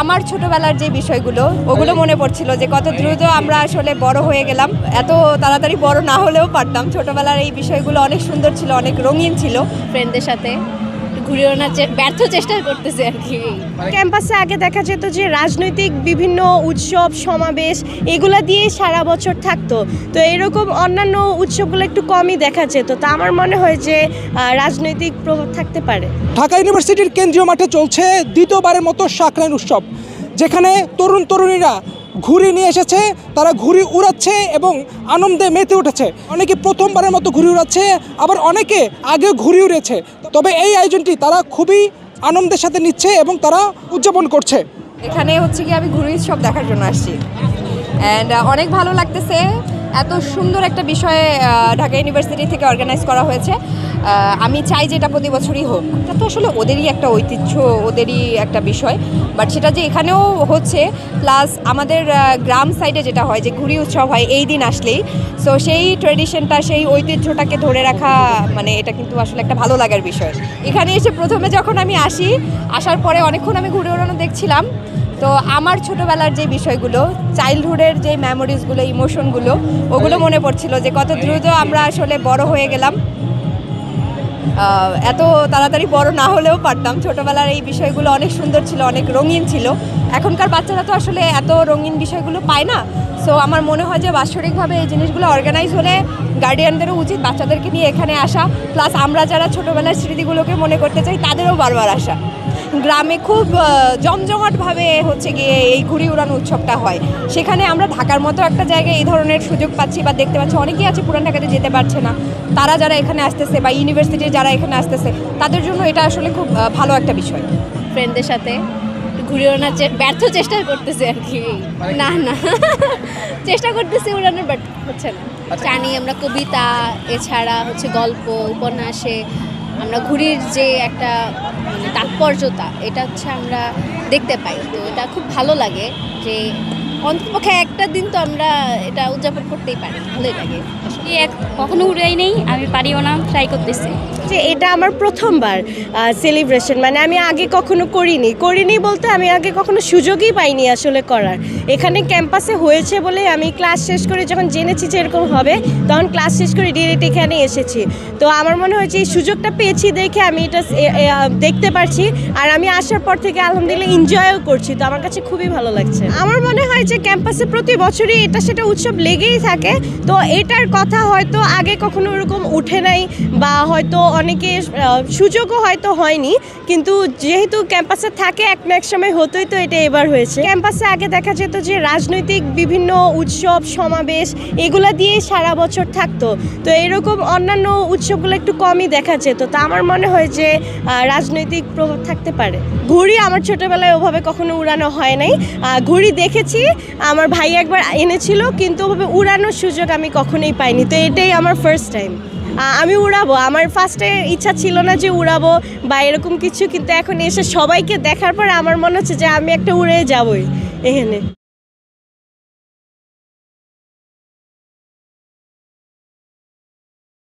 আমার ছোটবেলার যে বিষয়গুলো ওগুলো মনে পড়ছিল যে কত দ্রুত আমরা আসলে বড় হয়ে গেলাম। এত তাড়াতাড়ি বড় না হলেও পারতাম। ছোটবেলার এই বিষয়গুলো অনেক সুন্দর ছিল, অনেক রঙিন ছিল। ফ্রেন্ডদের সাথে ঘুরে ওঠার ব্যর্থ চেষ্টা করতেছে আর কি। ক্যাম্পাসে আগে দেখা যেত যে রাজনৈতিক বিভিন্ন উৎসব সমাবেশ এগুলা দিয়ে সারা বছর থাকতো, তো এরকম অন্যান্য উৎসবগুলো একটু কমই দেখা যেত। তা আমার মনে হয় যে রাজনৈতিক প্রভাব থাকতে পারে। ঢাকা ইউনিভার্সিটির কেন্দ্রীয় মাঠে চলছে দ্বিতীয়বারের মতো শাকরাইন উৎসব, যেখানে তরুণ তরুণীরা ঘুড়ি নিয়ে এসেছে, তারা ঘুড়ি উড়াচ্ছে এবং আনন্দে মেতে উঠেছে। অনেকে প্রথমবারের মতো ঘুড়ি উড়াচ্ছে, আবার অনেকে আগে ঘুড়ি উড়েছে। তবে এই আয়োজনটি তারা খুবই আনন্দের সাথে নিচ্ছে এবং তারা উদযাপন করছে। এখানে হচ্ছে কি আমি ঘুড়ি উৎসব দেখার জন্য আসছি, অ্যান্ড অনেক ভালো লাগতেছে। এত সুন্দর একটা বিষয় ঢাকা ইউনিভার্সিটি থেকে অর্গানাইজ করা হয়েছে। আমি চাই যে এটা প্রতি বছরই হোক। এটা তো আসলে ওদেরই একটা ঐতিহ্য, ওদেরই একটা বিষয়, বাট সেটা যে এখানেও হচ্ছে, প্লাস আমাদের গ্রাম সাইডে যেটা হয় যে ঘুড়ি উৎসব হয় এই দিন আসলেই, সো সেই ট্রেডিশনটা, সেই ঐতিহ্যটাকে ধরে রাখা, মানে এটা কিন্তু আসলে একটা ভালো লাগার বিষয়। এখানে এসে প্রথমে যখন আমি আসার পরে অনেকক্ষণ আমি ঘুরে ওড়ানো দেখছিলাম, তো আমার ছোটবেলার যে বিষয়গুলো, চাইল্ডহুডের যে মেমোরিজগুলো, ইমোশনগুলো, ওগুলো মনে পড়ছিল যে কত দ্রুত আমরা আসলে বড় হয়ে গেলাম। এত তাড়াতাড়ি বড় না হলেও পারতাম। ছোটবেলার এই বিষয়গুলো অনেক সুন্দর ছিল, অনেক রঙিন ছিল। এখনকার বাচ্চারা তো আসলে এত রঙিন বিষয়গুলো পায় না। সো আমার মনে হয় যে বাৎসরিকভাবে এই জিনিসগুলো অর্গানাইজ হলে গার্ডিয়ানদেরও উচিত বাচ্চাদেরকে নিয়ে এখানে আসা, প্লাস আমরা যারা ছোটবেলার স্মৃতিগুলোকে মনে করতে চাই তাদেরও বারবার আসা। গ্রামে খুব জমজমাটভাবে হচ্ছে গিয়ে এই ঘুড়ি উড়ানো উৎসবটা হয়। সেখানে আমরা ঢাকার মতো একটা জায়গায় এই ধরনের সুযোগ পাচ্ছি বা দেখতে পাচ্ছি। অনেকেই আছে পুরান ঢাকাতে যেতে পারছে না, তারা যারা এখানে আসতেছে বা ইউনিভার্সিটির যারা এখানে আসতেছে, তাদের জন্য এটা আসলে খুব ভালো একটা বিষয়। ফ্রেন্ডদের সাথে ঘুরে ওঠার ব্যর্থ চেষ্টা করতেছে আর কি। না চেষ্টা করতেছি উড়ানোর, বাট হচ্ছে না। জানি আমরা কবিতা, এছাড়া হচ্ছে গল্প, উপন্যাসে আমরা ঘুড়ির যে একটা মানে তাৎপর্যতা, এটা হচ্ছে আমরা দেখতে পাই। তো এটা খুব ভালো লাগে যে অন্ততপক্ষে একটা দিন তো আমরা এটা উদযাপন করতেই পারি, ভালোই লাগে। কখনো উড়াই নেই, আমি পারিও না, ট্রাই করতেছি। যে এটা আমার প্রথমবার সেলিব্রেশন, মানে আমি আগে কখনো করিনি বলতে আমি আগে কখনো সুযোগই পাইনি আসলে করার। এখানে ক্যাম্পাসে হয়েছে বলে আমি ক্লাস শেষ করে যখন জেনেছি যে এরকম হবে, তখন ক্লাস শেষ করে ডিরেক্ট এখানে এসেছি। তো আমার মনে হয়েছে এই সুযোগটা পেয়েছি দেখে আমি এটা দেখতে পারছি, আর আমি আসার পর থেকে আলহামদুলিল্লাহ এনজয়ও করছি। তো আমার কাছে খুবই ভালো লাগছে। আমার মনে হয় যে ক্যাম্পাসে প্রতি বছরই এটা সেটা উৎসব লেগেই থাকে। তো এটার কথা হয়তো আগে কখনো ওরকম উঠে নাই, বা হয়তো অনেকে সুযোগও হয়তো হয়নি, কিন্তু যেহেতু ক্যাম্পাসে থাকে এক না এক সময় হতোই, তো এটা এবার হয়েছে। ক্যাম্পাসে আগে দেখা যেত যে রাজনৈতিক বিভিন্ন উৎসব সমাবেশ এগুলা দিয়ে সারা বছর থাকতো, তো এরকম অন্যান্য উৎসবগুলো একটু কমই দেখা যেত। তা আমার মনে হয় যে রাজনৈতিক প্রভাব থাকতে পারে। ঘুড়ি আমার ছোটোবেলায় ওভাবে কখনো উড়ানো হয় নাই। ঘুড়ি দেখেছি, আমার ভাই একবার এনেছিল, কিন্তু ওভাবে উড়ানোর সুযোগ আমি কখনোই পাইনি। তো এটাই আমার ফার্স্ট টাইম। আমি উড়াবো, আমার ফার্স্টে ইচ্ছা ছিল না যে উড়াবো বা এরকম কিছু, কিন্তু এখন এসে সবাইকে দেখার পর আমার মনে হচ্ছে যে আমি একটা উড়ে যাবই এখানে।